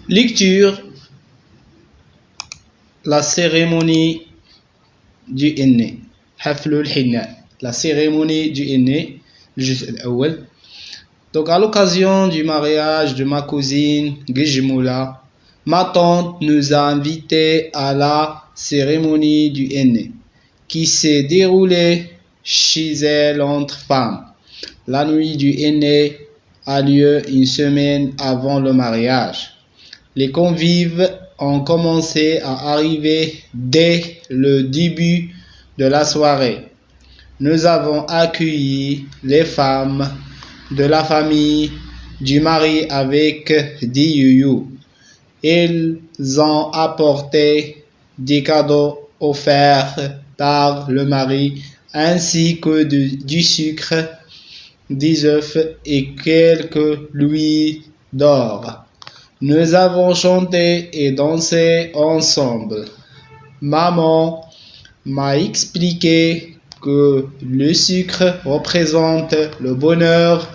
Lecture. La cérémonie du henné. حفل الحناء. La cérémonie du henné. الجزء الأول. Donc à l'occasion du mariage de ma cousine Gijmoula, ma tante nous a invités à la cérémonie du henné qui s'est déroulée chez elle entre femmes. La nuit du henné a lieu une semaine avant le mariage. Les convives ont commencé à arriver dès le début de la soirée. Nous avons accueilli les femmes de la famille du mari avec des youyous. Ils ont apporté des cadeaux offerts par le mari ainsi que du sucre, des œufs et quelques louis d'or. Nous avons chanté et dansé ensemble. Maman m'a expliqué que le sucre représente le bonheur,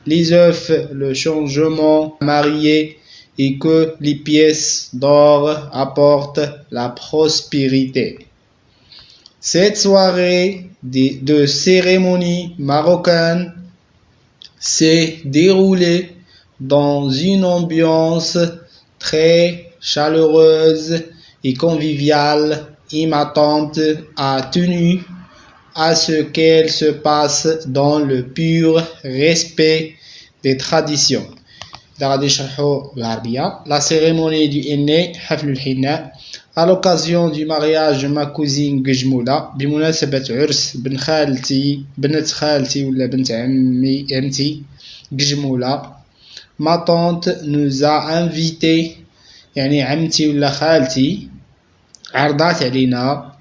les œufs le changement marié et que les pièces d'or apportent la prospérité. Cette soirée de cérémonie marocaine s'est déroulée dans une ambiance très chaleureuse et conviviale et ma tante a tenu à ce qu'elle se passe dans le pur respect des traditions. La cérémonie du henné حفل الحناء à l'occasion du mariage de ma cousine Gijmoula بمناسبة عرس بنت خالتي ولا بنت عمتي Gijmoula. Ma tante nous a invités يعني عمتي ولا خالتي عرضات علينا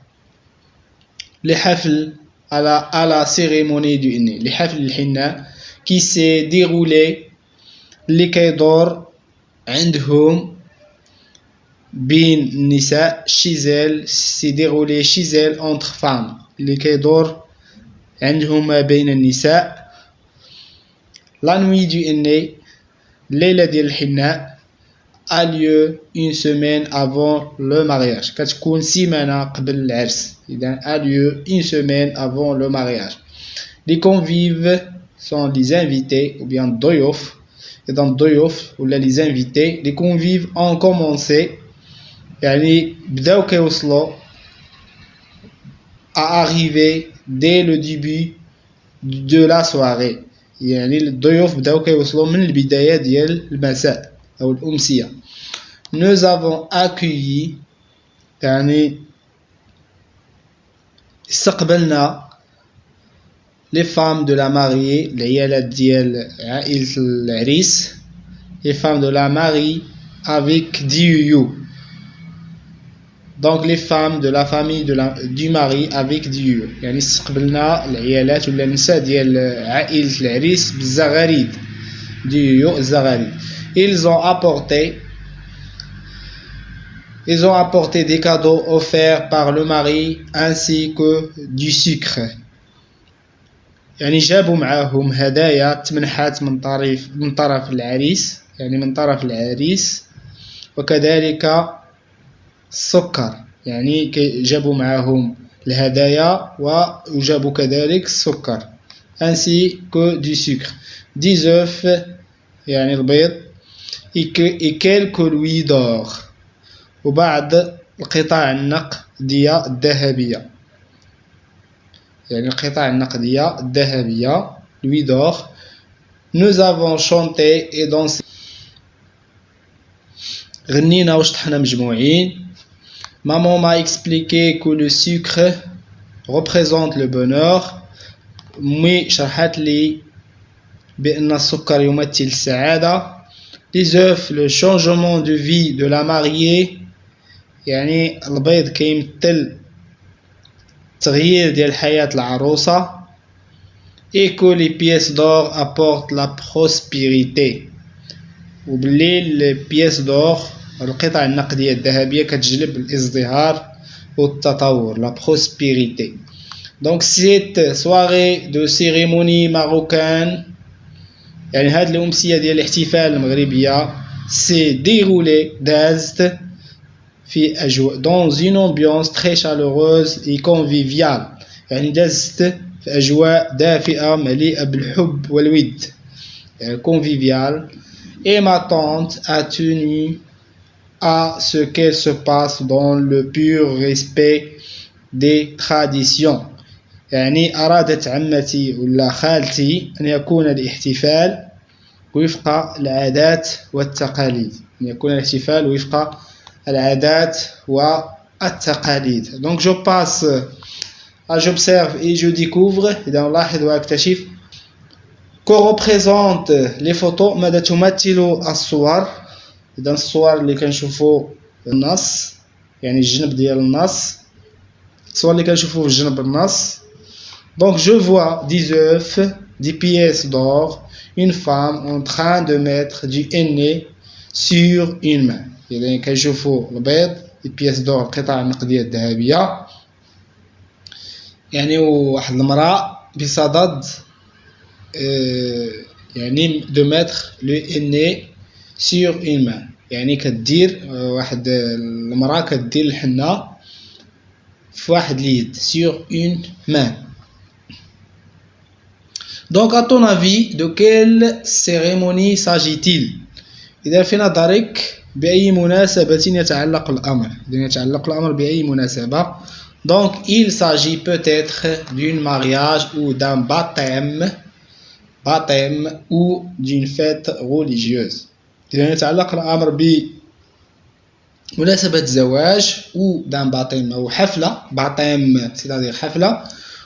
لحفل à la cérémonie du henné لحفل الحنة qui s'est déroulé اللي كيدور عندهم بين النساء chez elle s'est déroulé chez elle entre femmes اللي كيدور عندهم ما بين النساء. La nuit du henné الليلة ديال الحناء a lieu une semaine avant le mariage. كتكون سيمانة قبل العرس. إذا a lieu une semaine avant le mariage. Les convives sont les invités ou bien الضيوف. Et dans الضيوف ولا les invités, les convives ont commencé يعني بداو كيوصلوا à arriver dès le début de la soirée. يعني الضيوف بداو كيوصلوا من البداية ديال المساء أو الأمسية. Nous avons accueilli يعني استقبلنا les femmes de la mariée العيالات ديال عائلة العريس les femmes de la mariée avec des youyous. Donc les femmes de la famille du mari avec des youyous يعني استقبلنا العيالات ولا النساء ديال عائلة العريس بالزغاريد des youyous الزغاريد. Ils ont apporté des cadeaux offerts par le mari ainsi que du sucre. يعني جابوا معاهم هدايا تمنحات من طرف العريس يعني من طرف العريس وكذلك السكر يعني جابوا معاهم الهدايا وجابوا كذلك السكر ainsi que du sucre, des œufs يعني البيض et quelques louis d'or وبعض القطع النقدية الذهبية يعني القطع النقدية الذهبية louis d'or. Nous avons chanté et dansé غنينا وشطحنا مجموعين. Maman m'a expliqué que le sucre représente le bonheur. مي شرحت لي بأن السكر يمثل السعادة. Les œufs le changement de vie de la mariée يعني البيض كيمثل تغيير ديال حياة العروسة et que les pièces d'or apportent la prospérité وباللي les pièces d'or القطع النقدية الذهبية كتجلب الازدهار والتطور la prospérité. Donc cette soirée de cérémonie marocaine يعني هاد الأمسية ديال الاحتفال المغربية s'est déroulée dans une ambiance très chaleureuse et conviviale. يعني دازت في أجواء دافئة مليئة بالحب والود. Convivial. Et ma tante a tenu à ce qu'elle se passe dans le pur respect des traditions. يعني أرادت عمتي ولا خالتي أن يكون الاحتفال وفق العادات والتقاليد. أن يكون الاحتفال وفق العادات والتقاليد. Donc je passe j'observe et je découvre. إذا نلاحظ وأكتشف. qu'on représente les photos. ماذا تمثل الصور؟ إذا الصور اللي كنشوفوا النص يعني الجنب ديال النص. الصور اللي كنشوفوا في جنب النص. Donc je vois des œufs, des pièces d'or, une femme en train de mettre du henné sur une main. يعني كنشوفوا البيض des pièces d'or قطع نقدية ذهبية. يعني واحد المرأة بصدد يعني de mettre le henné sur une main. يعني كدير واحد المرأة كدير الحنة في واحد اليد sur une main. Donc à ton avis de quelle cérémonie s'agit-il؟ إذا في نظرك بأي مناسبة يتعلق الأمر؟ إذا يتعلق الأمر بأي مناسبة. Donc il s'agit peut-être d'un mariage ou d'un baptême ou d'une fête religieuse. إذا يتعلق الأمر بمناسبة زواج ou d'un baptême أو حفلة. baptême c'est-à-dire حفلة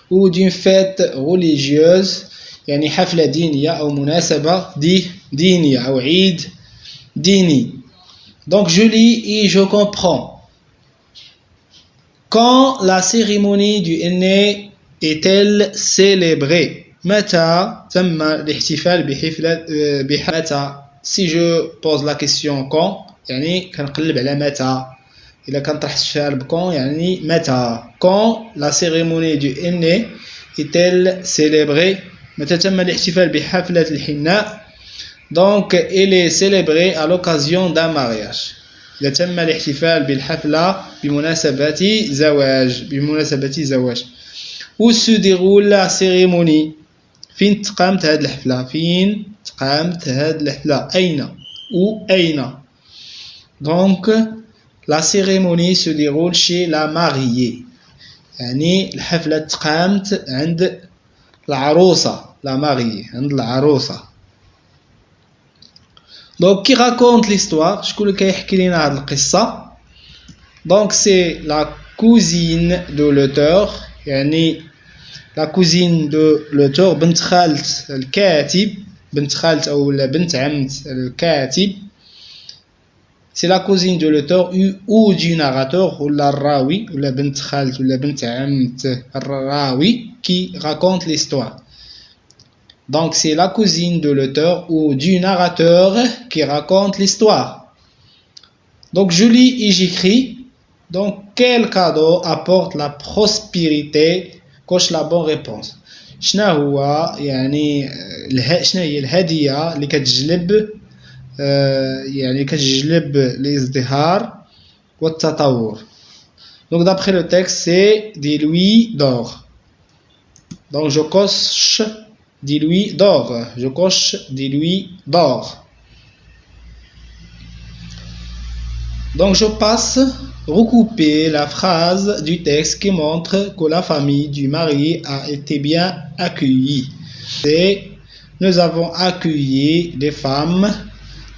ou d'une fête religieuse يعني حفلة دينية أو مناسبة دينية أو عيد ديني. Donc je lis et je comprends. Quand la cérémonie du henné est-elle célébrée? متى تم الاحتفال بحفلة. Si je pose la question quand يعني كنقلب على متى. إذا كنطرح السؤال بكون يعني متى. Quand la cérémonie du henné est-elle célébrée? متى تم الاحتفال بحفلة الحناء؟ Donc elle est célébrée à l'occasion d'un mariage. إذا تم الاحتفال بالحفلة بمناسبة زواج. Où se déroule la cérémonie? فين تقامت هذه الحفلة؟ أين؟ Où أين؟ Donc la cérémonie se déroule chez la mariée. يعني الحفلة تقامت عند العروسة. La mariée عند العروسة. Donc qui raconte l'histoire? شكون اللي كيحكي لنا هذه القصة؟ Donc c'est la cousine de l'auteur. يعني la cousine de l'auteur بنت خالة الكاتب. بنت خالة أو بنت عمة الكاتب. C'est la cousine de l'auteur ou du narrateur ولا الراوي ولا بنت خالة ولا بنت عمة الراوي qui raconte l'histoire. Donc c'est la cousine de l'auteur ou du narrateur qui raconte l'histoire. Donc je lis et j'écris. Donc quel cadeau apporte la prospérité? Coche la bonne réponse. شنو هو يعني شنو هي الهدية اللي كتجلب يعني كتجلب الازدهار والتطور. Donc d'après le texte c'est des louis d'or. Donc je coche des louis d'or. Je coche des louis d'or. Donc je passe recouper la phrase du texte qui montre que la famille du marié a été bien accueillie. Et nous avons accueilli des femmes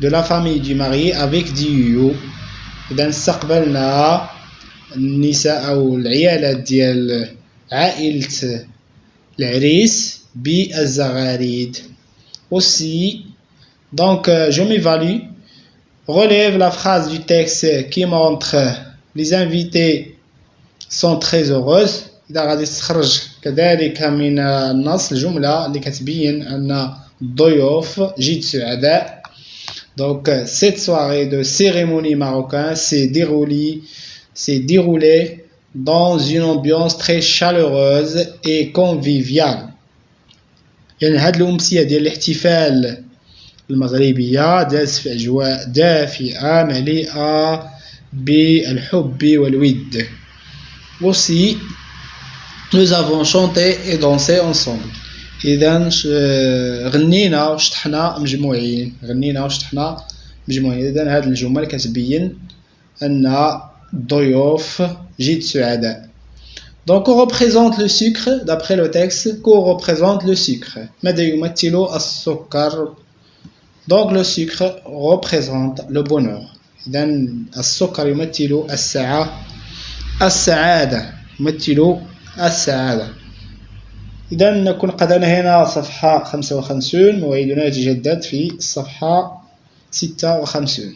de la famille du marié avec ديو. إذا استقبلنا النساء أو العيالات ديال عائلة العريس بالزغاريد. Aussi, donc je m'évalue. Relève la phrase du texte qui montre les invités sont très heureuses. إذا غادي تخرج كذلك من النص الجملة اللي كتبين أن الضيوف جد سعداء. Donc cette soirée de cérémonie marocaine s'est déroulée dans une ambiance très chaleureuse et conviviale. يعني هاد الأمسية ديال الاحتفال المغربية داز في أجواء دافئة مليئة بالحب والود. Aussi, nous avons chanté et dansé ensemble. إذا غنينا وشطحنا مجموعين. إذا هذه الجمل كتبين أن الضيوف جد سعداء. Donc on représente le sucre d'après le texte. Qu'on représente le sucre. ماذا يمثل السكر؟ Donc le sucre représente le bonheur. إذا السكر يمثل السعادة يمثل السعادة. إذا نكون قدرنا هنا صفحة 55. موعدنا يتجدد في الصفحة 56.